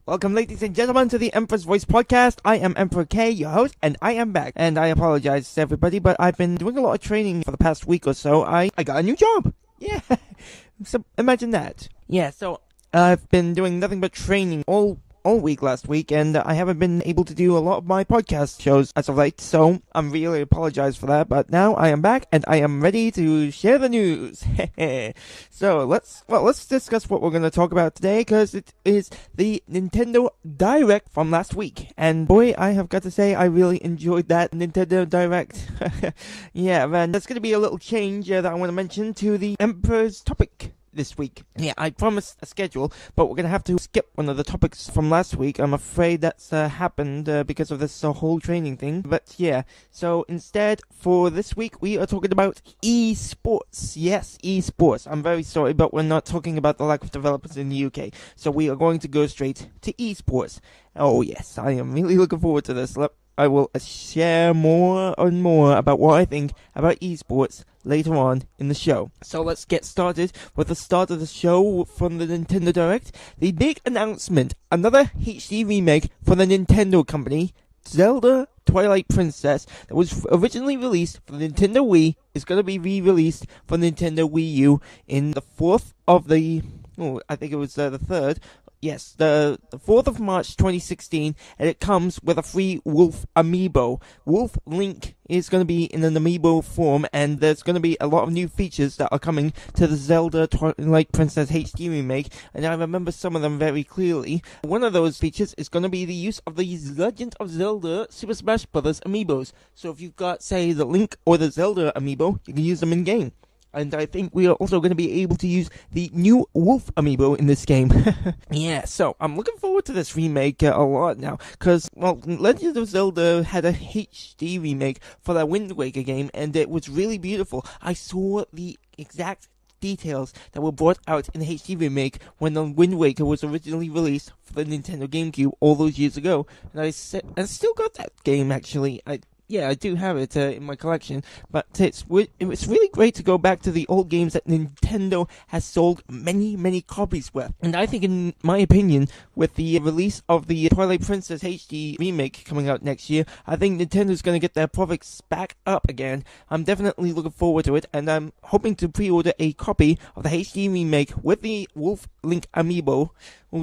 Welcome, ladies and gentlemen, to the Emperor's Voice podcast. I am Emperor K, your host, and I am back. And I apologize to everybody, but I've been doing a lot of training for the past week or so. I got a new job. Yeah. So imagine that. Yeah, so I've been doing nothing but training all week last week, and I haven't been able to do a lot of my podcast shows as of late, so I'm really apologize for that, but now I am back, and I am ready to share the news. So, let's discuss what we're going to talk about today, because it is the Nintendo Direct from last week, and boy, I have got to say, I really enjoyed that Nintendo Direct. Yeah, man, that's going to be a little change that I want to mention to the Emperor's topic this week. Yeah, I promised a schedule, but we're going to have to skip one of the topics from last week. I'm afraid that's happened because of this whole training thing. But yeah, so instead, for this week, we are talking about eSports. Yes, eSports. I'm very sorry, but we're not talking about the lack of developers in the UK. So we are going to go straight to eSports. Oh yes, I am really looking forward to this. I will share more and more about what I think about eSports later on in the show. So let's get started with the start of the show from the Nintendo Direct. The big announcement, another HD remake for the Nintendo company, Zelda Twilight Princess, that was originally released for the Nintendo Wii, is going to be re-released for Nintendo Wii U in the 4th of the... I think it was the 3rd. Yes, the 4th of March 2016, and it comes with a free Wolf amiibo. Wolf Link is going to be in an amiibo form, and there's going to be a lot of new features that are coming to the Zelda Twilight Princess HD remake, and I remember some of them very clearly. One of those features is going to be the use of the Legend of Zelda Super Smash Bros. Amiibos. So if you've got, say, the Link or the Zelda amiibo, you can use them in-game. And I think we are also going to be able to use the new Wolf amiibo in this game. Yeah, so I'm looking forward to this remake a lot now. Because, well, Legend of Zelda had a HD remake for that Wind Waker game, and it was really beautiful. I saw the exact details that were brought out in the HD remake when the Wind Waker was originally released for the Nintendo GameCube all those years ago. And I still got that game, actually. Yeah, I do have it in my collection, but it's really great to go back to the old games that Nintendo has sold many copies with. And I think, in my opinion, with the release of the Twilight Princess HD remake coming out next year, I think Nintendo's going to get their profits back up again. I'm definitely looking forward to it, and I'm hoping to pre-order a copy of the HD remake with the Wolf Link amiibo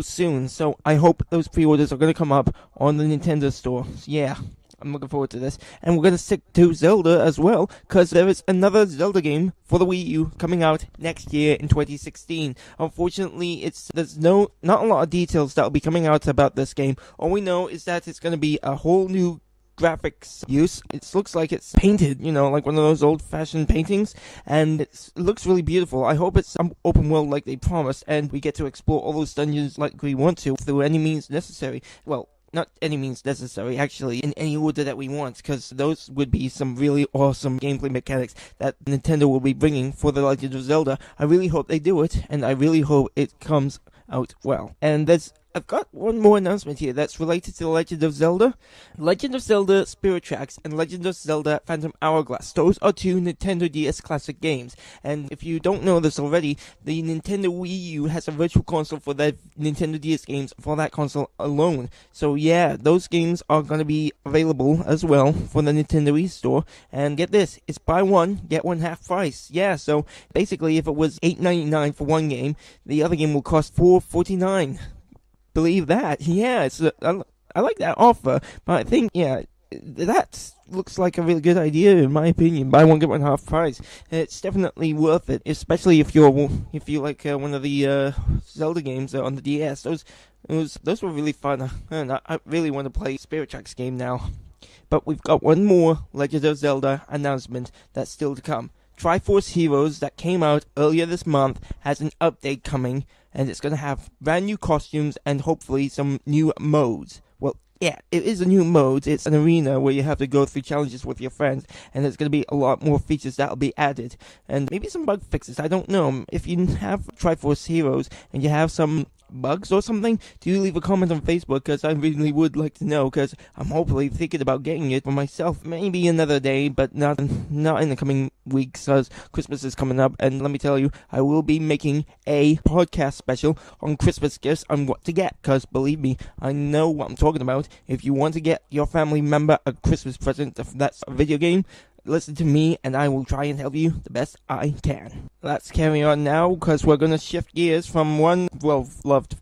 soon. So I hope those pre-orders are going to come up on the Nintendo store. Yeah. I'm looking forward to this. And we're going to stick to Zelda as well, because there is another Zelda game for the Wii U coming out next year in 2016. Unfortunately, there's not a lot of details that will be coming out about this game. All we know is that it's going to be a whole new graphics use. It looks like it's painted, like one of those old-fashioned paintings, and it looks really beautiful. I hope it's some open world like they promised, and we get to explore all those dungeons like we want to through any means necessary. Well, not any means necessary, actually, in any order that we want, because those would be some really awesome gameplay mechanics that Nintendo will be bringing for The Legend of Zelda. I really hope they do it, and I really hope it comes out well. And I've got one more announcement here that's related to The Legend of Zelda. Legend of Zelda Spirit Tracks and Legend of Zelda Phantom Hourglass. Those are two Nintendo DS classic games. And if you don't know this already, the Nintendo Wii U has a virtual console for their Nintendo DS games for that console alone. So yeah, those games are going to be available as well for the Nintendo eStore. And get this, it's buy one, get one half price. Yeah, so basically if it was $8.99 for one game, the other game will cost $4.49. Believe that. Yeah, I like that offer, but I think, yeah, that looks like a really good idea in my opinion. Buy one, get one half price. It's definitely worth it, especially if you like one of the Zelda games on the DS. Those were really fun, and I really want to play Spirit Tracks game now. But we've got one more Legend of Zelda announcement that's still to come. Triforce Heroes that came out earlier this month has an update coming, and it's going to have brand new costumes and hopefully some new modes. Well, yeah, it is a new mode. It's an arena where you have to go through challenges with your friends, and there's going to be a lot more features that will be added, and maybe some bug fixes. I don't know. If you have Triforce Heroes and you have some bugs or something, do leave a comment on Facebook, because I really would like to know, because I'm hopefully thinking about getting it for myself. Maybe another day, but not in the coming weeks, as Christmas is coming up. And let me tell you, I will be making a podcast special on Christmas gifts and what to get, because believe me, I know what I'm talking about. If you want to get your family member a Christmas present, if that's a video game, listen to me and I will try and help you the best I can. Let's carry on now, because we're going to shift gears from one well-loved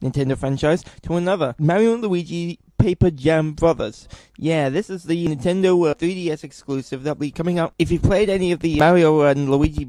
Nintendo franchise to another. Mario and Luigi Paper Jam Brothers. Yeah, this is the Nintendo 3DS exclusive that'll be coming out. If you've played any of the Mario and Luigi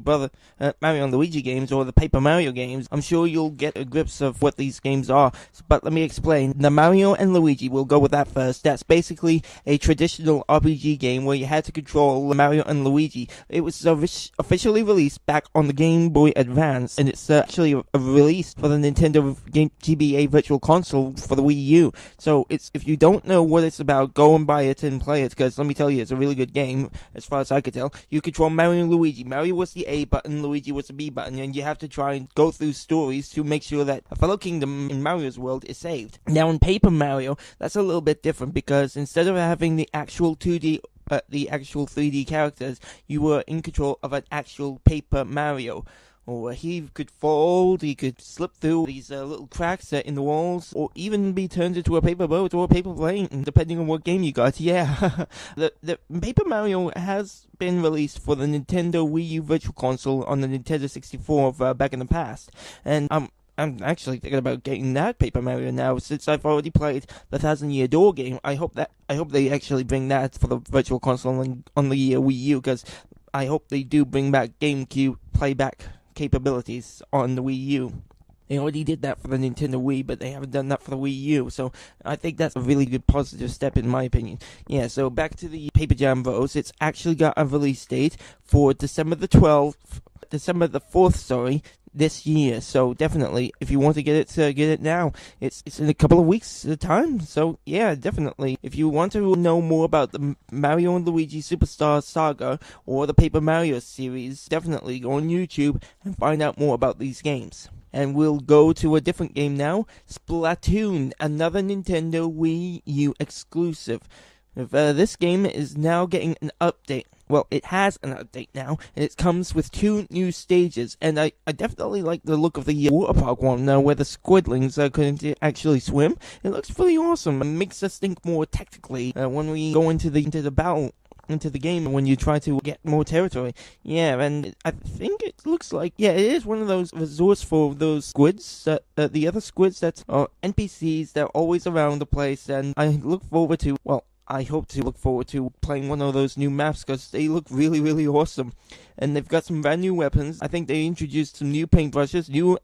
games, or the Paper Mario games, I'm sure you'll get a grips of what these games are. But let me explain. The Mario and Luigi, we'll go with that first. That's basically a traditional RPG game where you had to control Mario and Luigi. It was officially released back on the Game Boy Advance, and it's actually released for the Nintendo GBA Virtual Console for the Wii U. So if you don't know what it's about, go and buy it and play it, because let me tell you, it's a really good game, as far as I could tell. You control Mario and Luigi. Mario was the A button, Luigi was the B button, and you have to try and go through stories to make sure that a fellow kingdom in Mario's world is saved. Now, in Paper Mario, that's a little bit different, because instead of having the actual 3D characters, you were in control of an actual Paper Mario. Or he could fold, he could slip through these little cracks in the walls, or even be turned into a paper boat or a paper plane, depending on what game you got. Yeah, the Paper Mario has been released for the Nintendo Wii U Virtual Console on the Nintendo 64 back in the past, and I'm actually thinking about getting that Paper Mario now, since I've already played the Thousand Year Door game. I hope they actually bring that for the Virtual Console on the Wii U, because I hope they do bring back GameCube playback capabilities on the Wii U. They already did that for the Nintendo Wii, but they haven't done that for the Wii U, so I think that's a really good positive step in my opinion. Yeah, so back to the Paper Jam Bros. It's actually got a release date for December the 4th, this year. So definitely, if you want to get it now. It's in a couple of weeks at a time. So yeah, definitely. If you want to know more about the Mario and Luigi Superstar Saga or the Paper Mario series, definitely go on YouTube and find out more about these games. And we'll go to a different game now. Splatoon, another Nintendo Wii U exclusive. This game is now getting an update. Well, it has an update now, and it comes with 2 new stages, and I definitely like the look of the water park one now, where the squidlings are going to actually swim. It looks pretty awesome, and makes us think more tactically when we go into the battle, into the game, when you try to get more territory. Yeah, and I think it looks like, yeah, it is one of those resorts for those squids, the other squids that are NPCs that are always around the place, and I hope to look forward to playing one of those new maps, because they look really, really awesome. And they've got some brand new weapons. I think they introduced some new paintbrushes, new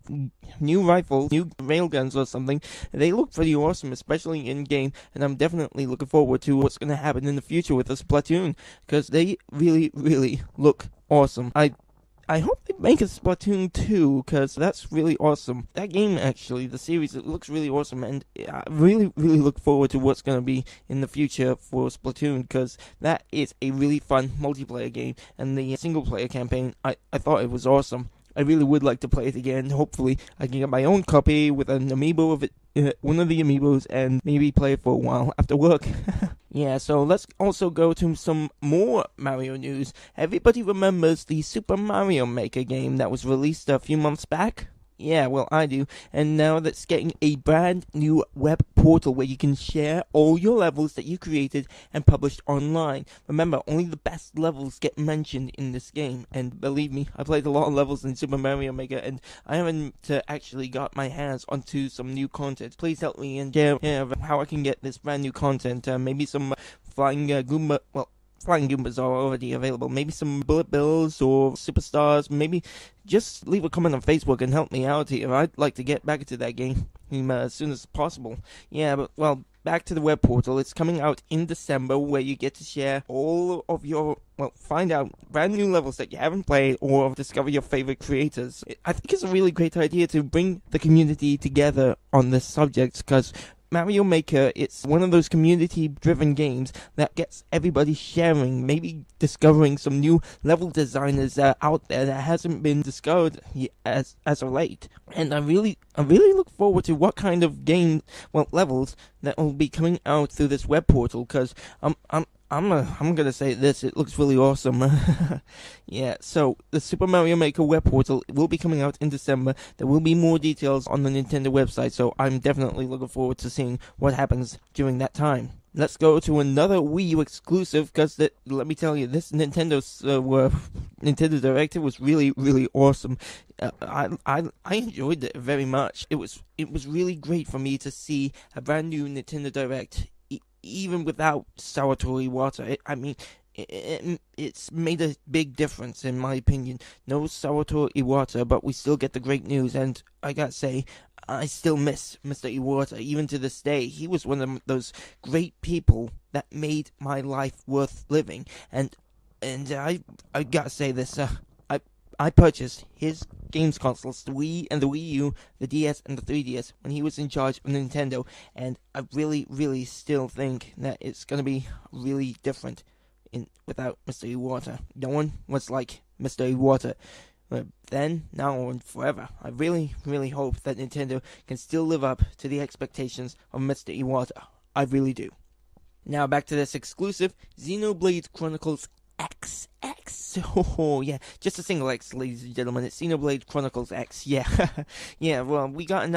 rifles, new railguns or something. They look pretty awesome, especially in-game. And I'm definitely looking forward to what's going to happen in the future with this Splatoon, because they really, really look awesome. I hope they make a Splatoon 2, because that's really awesome. That game, actually, the series, it looks really awesome, and I really, really look forward to what's going to be in the future for Splatoon, because that is a really fun multiplayer game, and the single-player campaign, I thought it was awesome. I really would like to play it again. Hopefully, I can get my own copy with an amiibo of it, one of the amiibos, and maybe play it for a while after work. Yeah, so let's also go to some more Mario news. Everybody remembers the Super Mario Maker game that was released a few months back? Yeah, well, I do. And now that's getting a brand new web portal where you can share all your levels that you created and published online. Remember, only the best levels get mentioned in this game. And believe me, I played a lot of levels in Super Mario Maker, and I haven't actually got my hands onto some new content. Please help me and share how I can get this brand new content. Maybe some flying Goomba... Well, Flying Goombas are already available. Maybe some bullet bills or superstars. Maybe just leave a comment on Facebook and help me out here. I'd like to get back into that game as soon as possible. Yeah, but, well, back to the web portal. It's coming out in December, where you get to share all of your, find out brand new levels that you haven't played, or discover your favorite creators. I think it's a really great idea to bring the community together on this subject, because Mario Maker, it's one of those community-driven games that gets everybody sharing, maybe discovering some new level designers out there that hasn't been discovered as of late. And I really look forward to what kind of levels that will be coming out through this web portal, because I'm gonna say this, it looks really awesome. Yeah, so the Super Mario Maker web portal will be coming out in December. There will be more details on the Nintendo website, so I'm definitely looking forward to seeing what happens during that time. Let's go to another Wii U exclusive, because let me tell you, this Nintendo Direct was really, really awesome. I enjoyed it very much. It was really great for me to see a brand new Nintendo Direct, even without Sawatoru Iwata. It's made a big difference, in my opinion. No Sawatoru Iwata, but we still get the great news, and I gotta say, I still miss Mr. Iwata, even to this day. He was one of those great people that made my life worth living, and I gotta say this, I purchased his games consoles, the Wii and the Wii U, the DS and the 3DS, when he was in charge of Nintendo, and I really, really still think that it's gonna be really different without Mr. Iwata. No one was like Mr. Iwata. Then, now, and forever. I really, really hope that Nintendo can still live up to the expectations of Mr. Iwata. I really do. Now, back to this exclusive, Xenoblade Chronicles X. Oh, yeah, just a single X, ladies and gentlemen. It's Xenoblade Chronicles X, yeah. Yeah, well, we got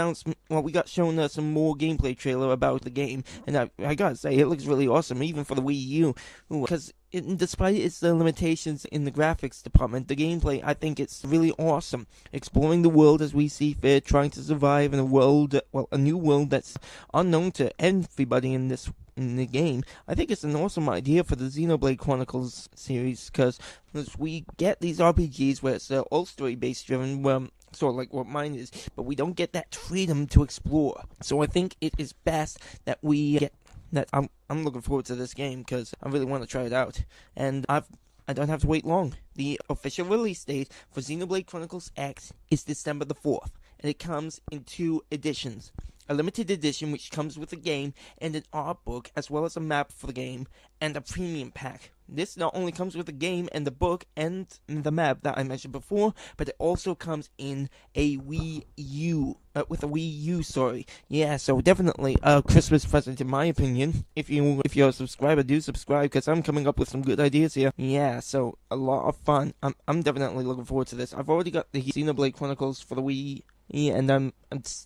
shown some more gameplay trailer about the game, and I gotta say, it looks really awesome, even for the Wii U, because despite its limitations in the graphics department, the gameplay, I think it's really awesome. Exploring the world as we see fit, trying to survive in a new world that's unknown to everybody in the game. I think it's an awesome idea for the Xenoblade Chronicles series, because we get these RPGs where it's all story-based driven, sort of like what mine is, but we don't get that freedom to explore. So I think it is best that we get that. I'm looking forward to this game, because I really want to try it out, and I don't have to wait long. The official release date for Xenoblade Chronicles X is December the 4th, and it comes in 2 editions. A limited edition which comes with the game and an art book, as well as a map for the game, and a premium pack. This not only comes with the game and the book and the map that I mentioned before, but it also comes in a Wii U, Yeah, so definitely a Christmas present in my opinion. If you're a subscriber, do subscribe, because I'm coming up with some good ideas here. Yeah, so a lot of fun. I'm definitely looking forward to this. I've already got the Xenoblade Chronicles for the Wii. Yeah, and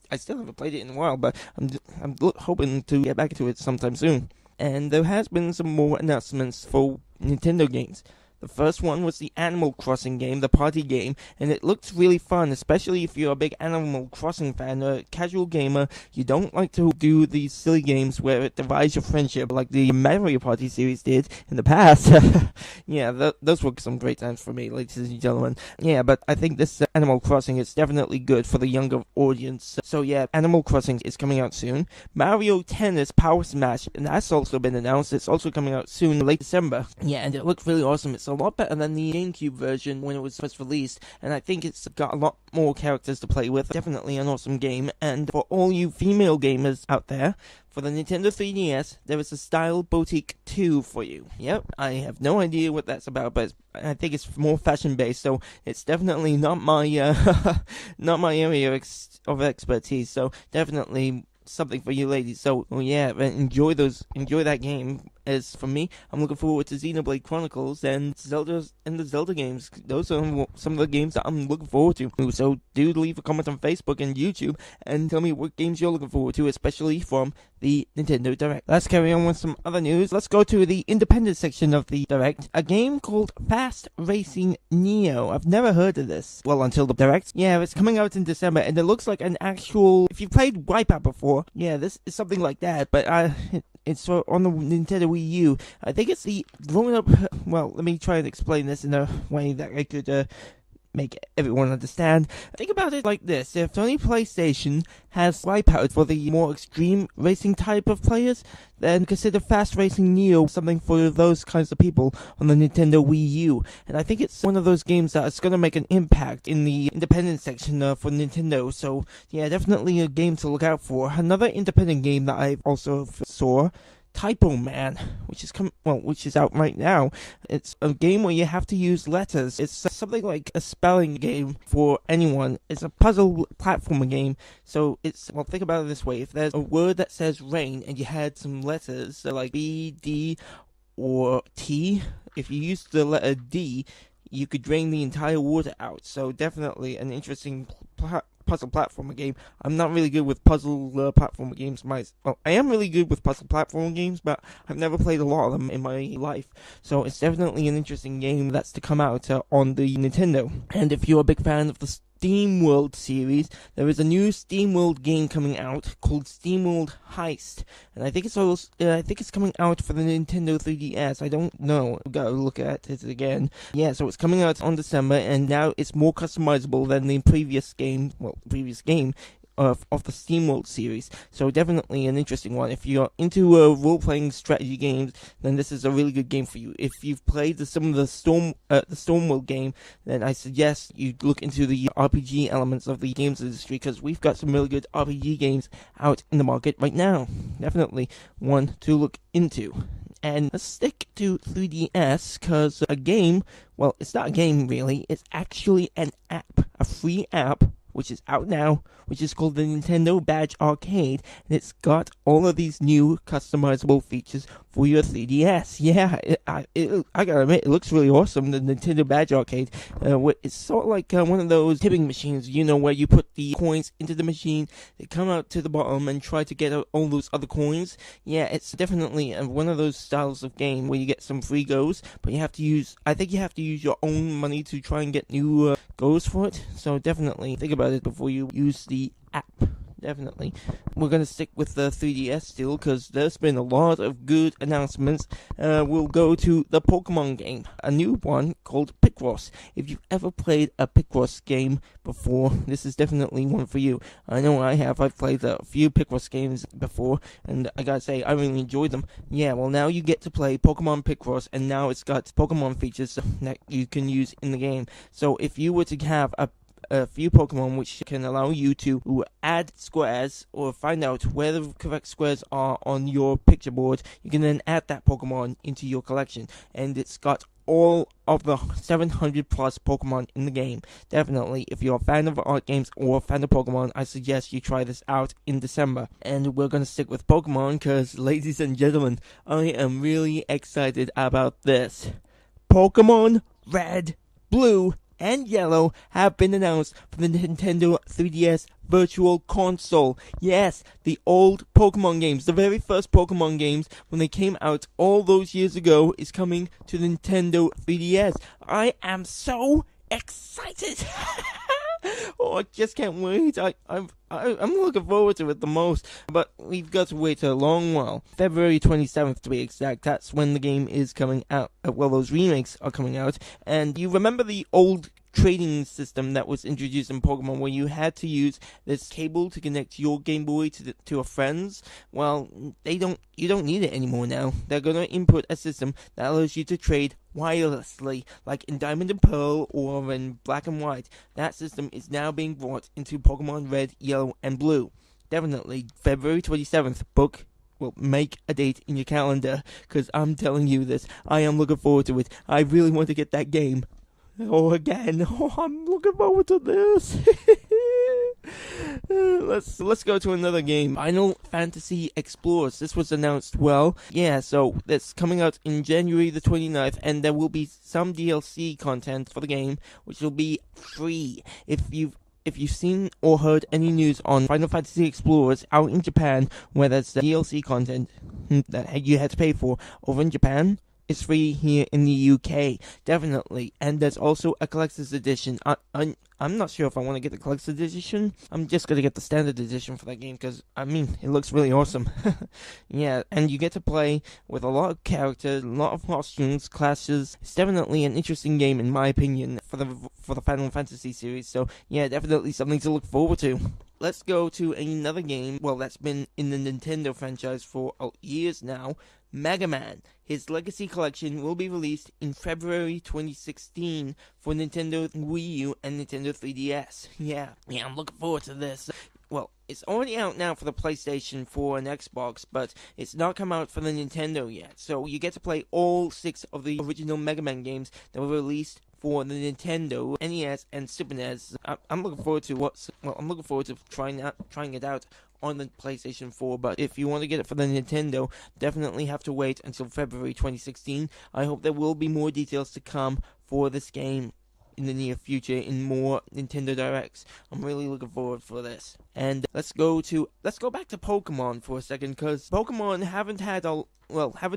I still haven't played it in a while, but I'm hoping to get back to it sometime soon. And there has been some more announcements for Nintendo games. The first one was the Animal Crossing game, the party game, and it looks really fun, especially if you're a big Animal Crossing fan, a casual gamer. You don't like to do these silly games where it divides your friendship like the Mario Party series did in the past. Yeah, those were some great times for me, ladies and gentlemen. Yeah, but I think this Animal Crossing is definitely good for the younger audience. So yeah, Animal Crossing is coming out soon. Mario Tennis Power Smash, and that's also been announced. It's also coming out soon, late December. Yeah, and it looks really awesome. It's a lot better than the GameCube version when it was first released, and I think it's got a lot more characters to play with. Definitely an awesome game. And for all you female gamers out there, for the Nintendo 3DS, there is a Style Boutique 2 for you. Yep, I have no idea what that's about, but I think it's more fashion-based, so it's definitely not my not my area of expertise, so definitely something for you ladies. So yeah, enjoy that game. As for me, I'm looking forward to Xenoblade Chronicles and the Zelda games. Those are some of the games that I'm looking forward to. So do leave a comment on Facebook and YouTube and tell me what games you're looking forward to, especially from the Nintendo Direct. Let's carry on with some other news. Let's go to the independent section of the Direct. A game called Fast Racing Neo. I've never heard of this. Well, until the Direct. Yeah, it's coming out in December, and it looks like an actual... If you've played Wipeout before, yeah, this is something like that, but it's on the Nintendo Wii U. I think it's the grown-up... Well, let me try and explain this in a way that I could make everyone understand. Think about it like this. If Sony PlayStation has Wipeout for the more extreme racing type of players, then consider Fast Racing Neo something for those kinds of people on the Nintendo Wii U. And I think it's one of those games that is going to make an impact in the independent section for Nintendo. So, yeah, definitely a game to look out for. Another independent game that I also saw, Typo Man, which is out right now. It's a game where you have to use letters. It's something like a spelling game for anyone. It's a puzzle platformer game. So think about it this way. If there's a word that says rain and you had some letters like B, D, or T, if you use the letter D, you could drain the entire water out. So definitely an interesting puzzle platformer game. I'm not really good with puzzle platformer games. I am really good with puzzle platformer games, but I've never played a lot of them in my life. So it's definitely an interesting game that's to come out on the Nintendo. And if you're a big fan of the Steam World series, there is a new Steam World game coming out called Steam World Heist, and I think it's coming out for the Nintendo 3DS. I don't know. I've got to look at it again. Yeah, so it's coming out on December, and now it's more customizable than the previous game of the SteamWorld series. So definitely an interesting one. If you're into role-playing strategy games, then this is a really good game for you. If you've played some of the Stormworld game, then I suggest you look into the RPG elements of the games industry, because we've got some really good RPG games out in the market right now. Definitely one to look into. And let's stick to 3DS, because a game, well, it's not a game really, it's actually an app, a free app, which is out now, which is called the Nintendo Badge Arcade, and it's got all of these new customizable features for your 3DS. Yeah, I gotta admit, it looks really awesome, the Nintendo Badge Arcade. It's sort of like one of those tipping machines, where you put the coins into the machine, they come out to the bottom and try to get out all those other coins. Yeah, it's definitely one of those styles of game where you get some free goes, but I think you have to use your own money to try and get new goes for it. So definitely think about it before you use the app. Definitely. We're going to stick with the 3DS still, because there's been a lot of good announcements. We'll go to the Pokemon game, a new one called Picross. If you've ever played a Picross game before, this is definitely one for you. I know I have. I've played a few Picross games before, and I gotta say, I really enjoyed them. Yeah, well, now you get to play Pokemon Picross, and now it's got Pokemon features that you can use in the game. So if you were to have a few Pokemon which can allow you to add squares or find out where the correct squares are on your picture board, you can then add that Pokemon into your collection, and it's got all of the 700 plus Pokemon in the game. Definitely, if you're a fan of art games or a fan of Pokemon, I suggest you try this out in December. And we're going to stick with Pokemon, because, ladies and gentlemen, I am really excited about this. Pokemon Red, Blue, and Yellow have been announced for the Nintendo 3DS Virtual Console. Yes, the old Pokemon games, the very first Pokemon games, when they came out all those years ago, is coming to the Nintendo 3DS. I am so excited! Oh, I just can't wait. I'm looking forward to it the most. But we've got to wait a long while. February 27th to be exact. That's when the game is coming out. Well, those remakes are coming out. And you remember the old trading system that was introduced in Pokemon, where you had to use this cable to connect your Game Boy to a friend's? Well, you don't need it anymore now. They're gonna input a system that allows you to trade wirelessly, like in Diamond and Pearl or in Black and White. That system is now being brought into Pokemon Red, Yellow, and Blue. Definitely, February 27th, will make a date in your calendar, because I'm telling you this, I am looking forward to it. I really want to get that game. Again. I'm looking forward to this. Let's go to another game. Final Fantasy Explorers. This was announced, so that's coming out in January the 29th, and there will be some DLC content for the game, which will be free. If you've seen or heard any news on Final Fantasy Explorers out in Japan, where there's the DLC content that you had to pay for over in Japan, it's free here in the UK, definitely. And there's also a collector's edition, I'm not sure if I want to get the collector's edition. I'm just going to get the standard edition for that game because, I mean, it looks really awesome. Yeah, and you get to play with a lot of characters, a lot of costumes, classes. It's definitely an interesting game, in my opinion, for the Final Fantasy series. So, yeah, definitely something to look forward to. Let's go to another game, well, that's been in the Nintendo franchise for years now, Mega Man. His Legacy Collection will be released in February 2016 for Nintendo Wii U and Nintendo 3DS. Yeah, I'm looking forward to this. Well, it's already out now for the PlayStation 4 and Xbox, but it's not come out for the Nintendo yet. So you get to play all 6 of the original Mega Man games that were released for the Nintendo, NES, and Super NES. I'm looking forward to trying it out on the PlayStation 4, but if you want to get it for the Nintendo, definitely have to wait until February 2016. I hope there will be more details to come for this game in the near future in more Nintendo Directs. I'm really looking forward for this. And let's go back to Pokemon for a second, because Pokemon haven't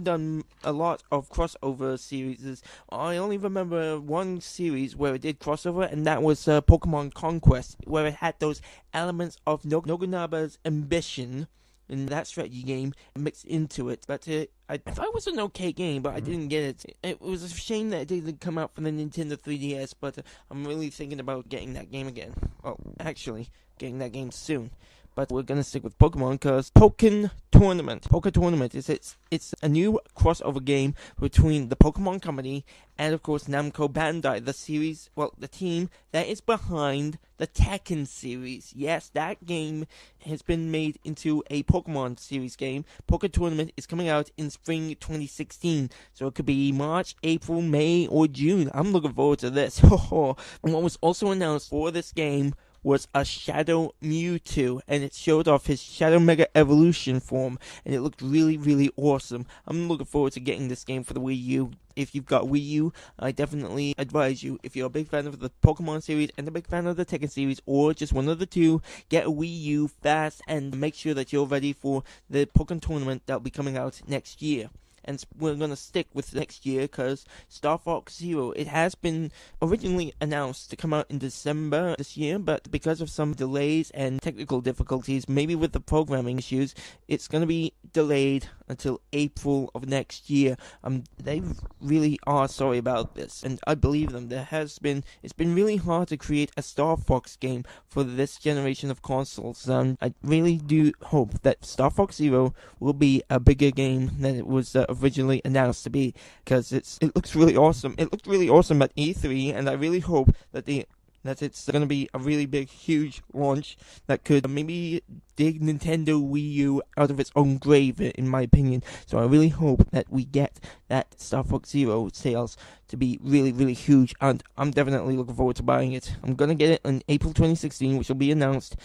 done a lot of crossover series. I only remember one series where it did crossover, and that was Pokemon Conquest, where it had those elements of Nobunaba's ambition in that strategy game mixed into it. But I thought it was an okay game, but I didn't get it. It was a shame that it didn't come out for the Nintendo 3DS, but I'm really thinking about getting that game again. Well, actually, getting that game soon. But we're gonna stick with Pokemon because Pokken Tournament is it's a new crossover game between the Pokemon Company and of course Namco Bandai, the team that is behind the Tekken series. Yes, that game has been made into a Pokemon series game. Pokken Tournament is coming out in spring 2016, so it could be March, April, May, or June. I'm looking forward to this. And what was also announced for this game was a Shadow Mewtwo, and it showed off his Shadow Mega Evolution form, and it looked really, really awesome. I'm looking forward to getting this game for the Wii U. If you've got Wii U, I definitely advise you, if you're a big fan of the Pokemon series and a big fan of the Tekken series, or just one of the two, get a Wii U fast and make sure that you're ready for the Pokken Tournament that'll be coming out next year. And we're going to stick with next year because Star Fox Zero, it has been originally announced to come out in December this year, but because of some delays and technical difficulties, maybe with the programming issues, it's going to be delayed until April of next year. They really are sorry about this, and I believe them. It's been really hard to create a Star Fox game for this generation of consoles. I really do hope that Star Fox Zero will be a bigger game than it was originally announced to be, because it looks really awesome. It looked really awesome at E3, and I really hope that it's going to be a really big, huge launch that could maybe dig Nintendo Wii U out of its own grave, in my opinion. So I really hope that we get that Star Fox Zero sales to be really, really huge, and I'm definitely looking forward to buying it. I'm going to get it in April 2016, which will be announced,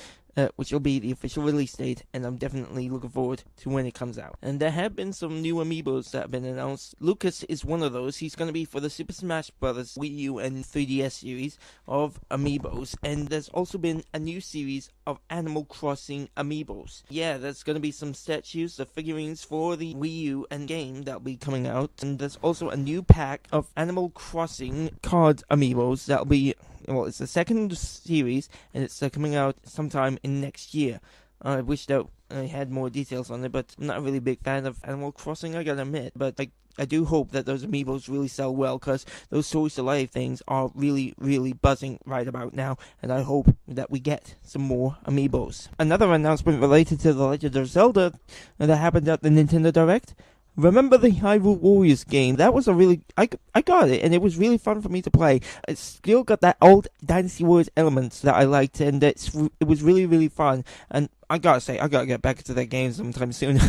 which will be the official release date, and I'm definitely looking forward to when it comes out. And there have been some new amiibos that have been announced. Lucas is one of those. He's going to be for the Super Smash Bros. Wii U and 3DS series of amiibos, and there's also been a new series of Animal Crossing amiibos. Yeah, there's going to be some statues, the figurines for the Wii U and game that'll be coming out, and there's also a new pack of Animal Crossing card amiibos that'll be, well, it's the second series, and it's coming out sometime in next year. I wish that I had more details on it, but I'm not a really big fan of Animal Crossing, I gotta admit. But I do hope that those amiibos really sell well, because those Toys to Life things are really, really buzzing right about now, and I hope that we get some more amiibos. Another announcement related to The Legend of Zelda that happened at the Nintendo Direct. Remember the Hyrule Warriors game? That was I got it, and it was really fun for me to play. It's still got that old Dynasty Warriors elements that I liked, and it was really, really fun. And I gotta say, I gotta get back into that game sometime soon.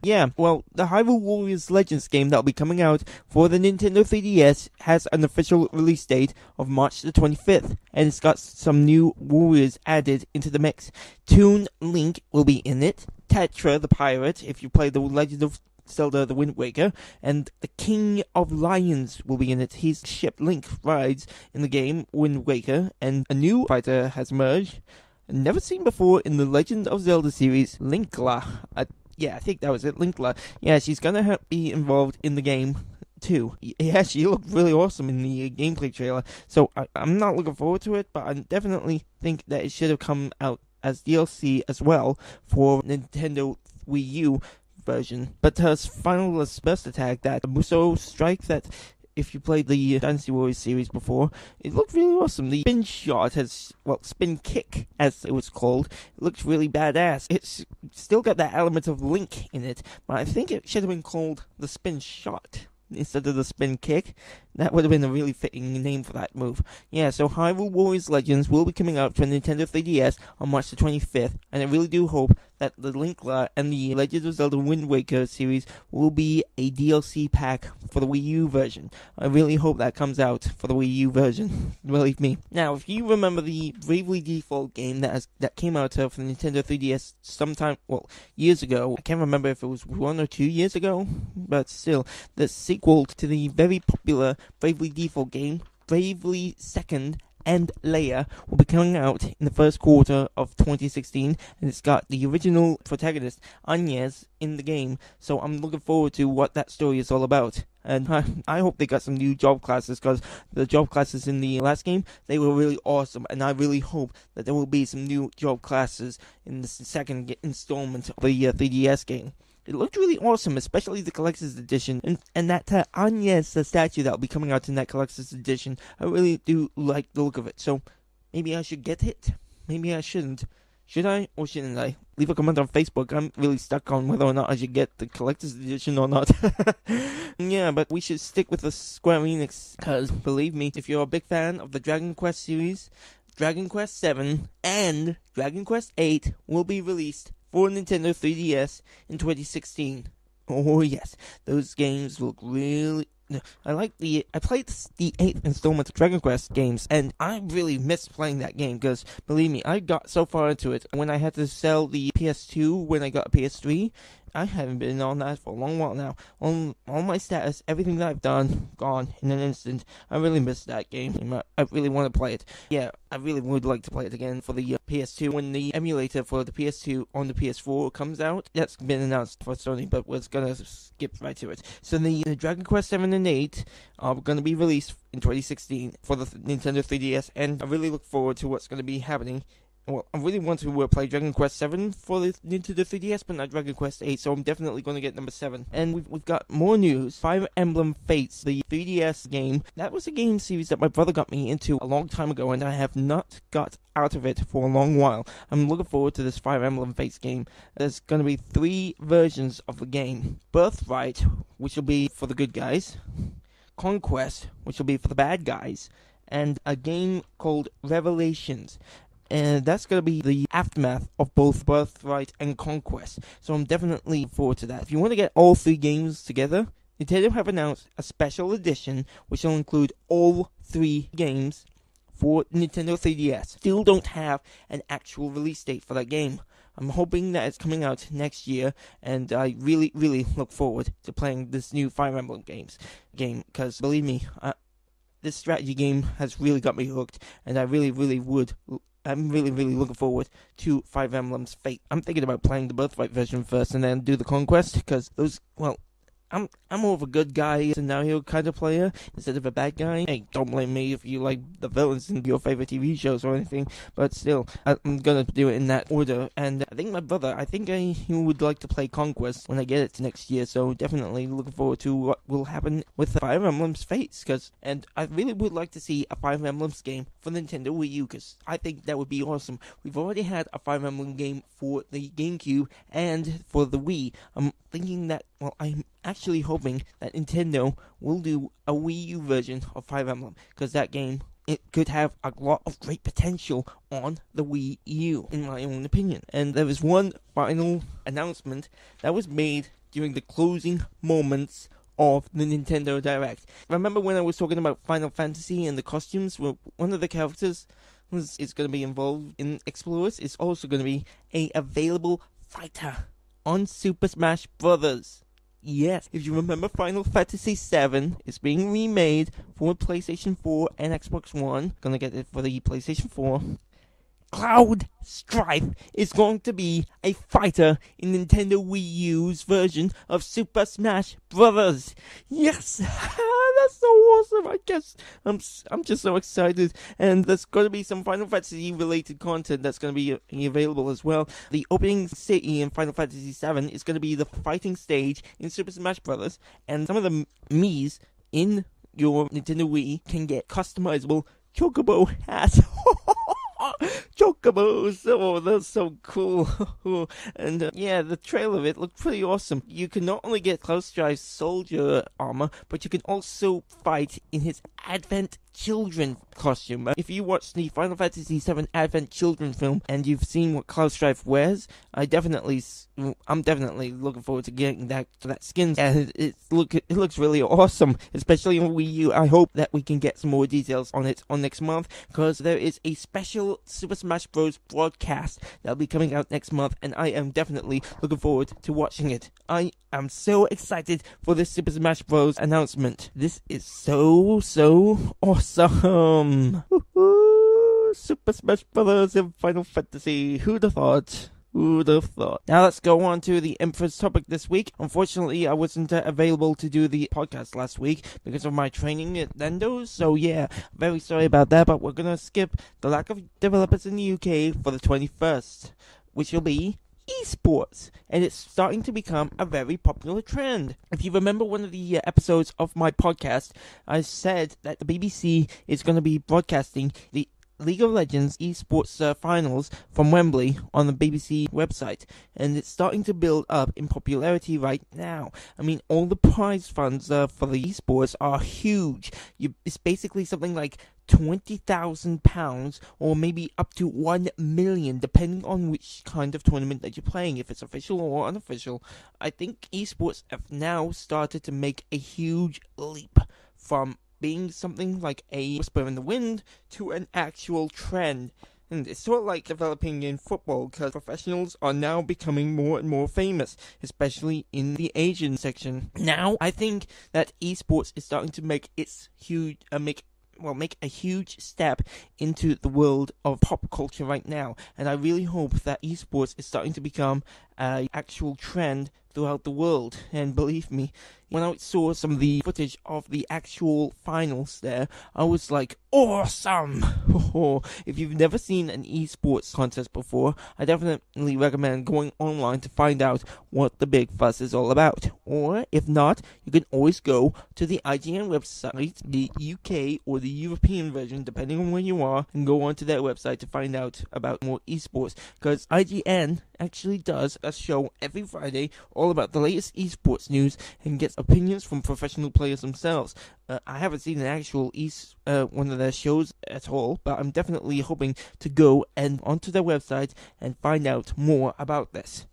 Yeah, well, the Hyrule Warriors Legends game that'll be coming out for the Nintendo 3DS has an official release date of March the 25th, and it's got some new warriors added into the mix. Toon Link will be in it, Tetra the Pirate, if you play the Legend of Zelda the Wind Waker, and the King of Lions will be in it. His ship Link rides in the game Wind Waker, and a new fighter has emerged, never seen before in the Legend of Zelda series, Linkla. I think that was it, Linkla. Yeah, she's gonna be involved in the game 2. It actually looked really awesome in the gameplay trailer, so I'm not looking forward to it, but I definitely think that it should have come out as DLC as well for Nintendo Wii U version. But final burst attack, that Muso strike, that if you played the Dynasty Warriors series before, it looked really awesome. The spin shot spin kick, as it was called, it looked really badass. It's still got that element of Link in it, but I think it should have been called the spin shot instead of the spin kick. That would have been a really fitting name for that move. Yeah, so Hyrule Warriors Legends will be coming out for Nintendo 3DS on March the 25th, and I really do hope that the Linkla and the Legend of Zelda Wind Waker series will be a DLC pack for the Wii U version. I really hope that comes out for the Wii U version, believe me. Now, if you remember the Bravely Default game that came out for the Nintendo 3DS years ago, I can't remember if it was 1 or 2 years ago, but still, the sequel to the very popular Bravely Default game, Bravely Second and Leia, will be coming out in the first quarter of 2016, and it's got the original protagonist, Agnes, in the game, so I'm looking forward to what that story is all about. And I hope they got some new job classes, because the job classes in the last game, they were really awesome, and I really hope that there will be some new job classes in the second installment of the 3DS game. It looked really awesome, especially the Collector's Edition, and that Agnes statue that will be coming out in that Collector's Edition. I really do like the look of it, so maybe I should get it, maybe I shouldn't. Should I or shouldn't I? Leave a comment on Facebook. I'm really stuck on whether or not I should get the Collector's Edition or not. Yeah, but we should stick with the Square Enix, because believe me, if you're a big fan of the Dragon Quest series, Dragon Quest 7 and Dragon Quest 8 will be released for Nintendo 3DS in 2016. Oh yes, those games look really... I played the 8th installment of Dragon Quest games, and I really missed playing that game, because, believe me, I got so far into it, when I had to sell the PS2 when I got a PS3, I haven't been on that for a long while now. All my status, everything that I've done, gone in an instant. I really missed that game. I really want to play it. Yeah, I really would like to play it again for the PS2 when the emulator for the PS2 on the PS4 comes out. That's been announced for Sony, but we're gonna skip right to it. So the Dragon Quest 7 and 8 are gonna be released in 2016 for the Nintendo 3DS, and I really look forward to what's gonna be happening. Well, I really want to play Dragon Quest 7 for the Nintendo 3DS, but not Dragon Quest 8, so I'm definitely going to get number 7. And we've got more news. Fire Emblem Fates, the 3DS game. That was a game series that my brother got me into a long time ago, and I have not got out of it for a long while. I'm looking forward to this Fire Emblem Fates game. There's going to be 3 versions of the game. Birthright, which will be for the good guys. Conquest, which will be for the bad guys. And a game called Revelations. And that's going to be the aftermath of both Birthright and Conquest. So I'm definitely looking forward to that. If you want to get all 3 games together, Nintendo have announced a special edition which will include all 3 games for Nintendo 3DS. Still don't have an actual release date for that game. I'm hoping that it's coming out next year, and I really, really look forward to playing this new Fire Emblem game. Because believe me, this strategy game has really got me hooked, and I'm really, really looking forward to Fire Emblem's Fate. I'm thinking about playing the Birthright version first and then do the Conquest, because I'm more of a good guy scenario kind of player instead of a bad guy. Hey, don't blame me if you like the villains in your favorite TV shows or anything, but still, I'm gonna do it in that order. And I think my brother, he would like to play Conquest when I get it next year, so definitely looking forward to what will happen with the Fire Emblem's Fates, and I really would like to see a Fire Emblem's game for Nintendo Wii U, because I think that would be awesome. We've already had a Fire Emblem game for the GameCube and for the Wii. I'm thinking that, I'm actually hoping that Nintendo will do a Wii U version of Fire Emblem, because that game, it could have a lot of great potential on the Wii U, in my own opinion. And there was one final announcement that was made during the closing moments of the Nintendo Direct. Remember when I was talking about Final Fantasy and the costumes? Well, one of the characters is going to be involved in Explorers is also going to be a available fighter on Super Smash Bros. Yes, if you remember, Final Fantasy VII is being remade for PlayStation 4 and Xbox One. Gonna get it for the PlayStation 4. Cloud Strife is going to be a fighter in Nintendo Wii U's version of Super Smash Brothers. Yes, that's so awesome. I guess I'm just so excited, and there's going to be some Final Fantasy related content that's going to be available as well. The opening city in Final Fantasy VII is going to be the fighting stage in Super Smash Brothers, and some of the Miis in your Nintendo Wii can get customizable Chocobo hats. Chocobos! Oh, that's so cool. And yeah, the trailer of it looked pretty awesome. You can not only get Cloud Strife's soldier armor, but you can also fight in his Advent Children costume. If you watch the Final Fantasy VII Advent Children film and you've seen what Cloud Strife wears, I'm definitely looking forward to getting that skin. And it looks really awesome, especially on Wii U. I hope that we can get some more details on it on next month, because there is a special Super Smash Bros. Broadcast that'll be coming out next month, and I am definitely looking forward to watching it. I am so excited for this Super Smash Bros. Announcement. This is so awesome. Woo-hoo. Super Smash Brothers and Final Fantasy. Who'd have thought? Now let's go on to the Emperor's topic this week. Unfortunately, I wasn't available to do the podcast last week because of my training at Nintendo, so yeah, very sorry about that, but we're gonna skip the lack of developers in the UK for the 21st, which will be eSports, and it's starting to become a very popular trend. If you remember one of the episodes of my podcast, I said that the BBC is going to be broadcasting the League of Legends eSports finals from Wembley on the BBC website, and it's starting to build up in popularity right now. I mean, all the prize funds for the eSports are huge. It's basically something like £20,000 or maybe up to 1 million, depending on which kind of tournament that you're playing, if it's official or unofficial. I think eSports have now started to make a huge leap from being something like a whisper in the wind to an actual trend. And it's sort of like developing in football, because professionals are now becoming more and more famous, especially in the Asian section. Now, I think that esports is starting to make its huge, make a huge step into the world of pop culture right now. And I really hope that esports is starting to become an actual trend throughout the world. And believe me, when I saw some of the footage of the actual finals there, I was like, awesome! If you've never seen an esports contest before, I definitely recommend going online to find out what the big fuss is all about. Or, if not, you can always go to the IGN website, the UK or the European version, depending on where you are, and go onto their website to find out about more esports. Because IGN actually does a show every Friday all about the latest esports news and gets opinions from professional players themselves. I haven't seen an actual one of their shows at all, but I'm definitely hoping to go and onto their website and find out more about this.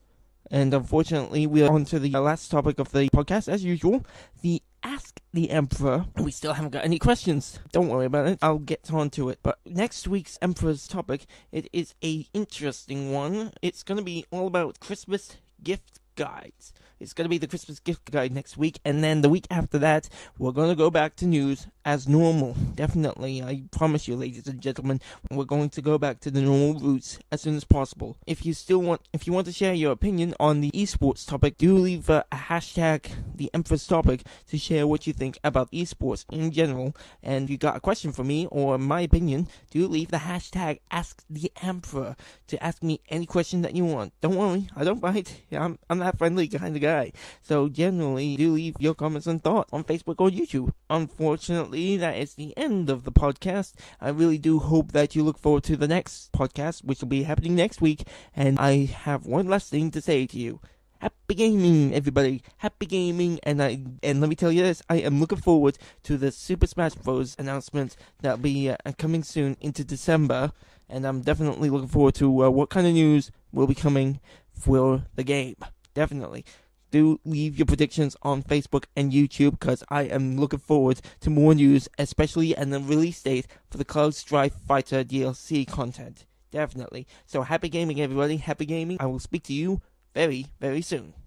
And unfortunately, we are on to the last topic of the podcast, as usual, the Ask the Emperor. We still haven't got any questions. Don't worry about it. I'll get on to it. But next week's Emperor's topic, it is a interesting one. It's going to be all about Christmas gift guides. It's going to be the Christmas gift guide next week, and then the week after that, we're going to go back to news as normal. Definitely, I promise you, ladies and gentlemen, we're going to go back to the normal roots as soon as possible. If you want to share your opinion on the esports topic, do leave a hashtag the Emperor's topic to share what you think about esports in general. And if you got a question for me or my opinion, do leave the hashtag Ask the Emperor to ask me any question that you want. Don't worry, I don't bite. I'm that friendly kind of guy. So generally, do leave your comments and thoughts on Facebook or YouTube. Unfortunately, that is the end of the podcast. I really do hope that you look forward to the next podcast, which will be happening next week. And I have one last thing to say to you. Happy gaming, everybody. Happy gaming. And let me tell you this, I am looking forward to the Super Smash Bros. Announcement that'll be coming soon into December. And I'm definitely looking forward to what kind of news will be coming for the game. Definitely. Do leave your predictions on Facebook and YouTube, because I am looking forward to more news, especially and the release date for the Cloud Strife Fighter DLC content. Definitely. So happy gaming, everybody. Happy gaming. I will speak to you very, very soon.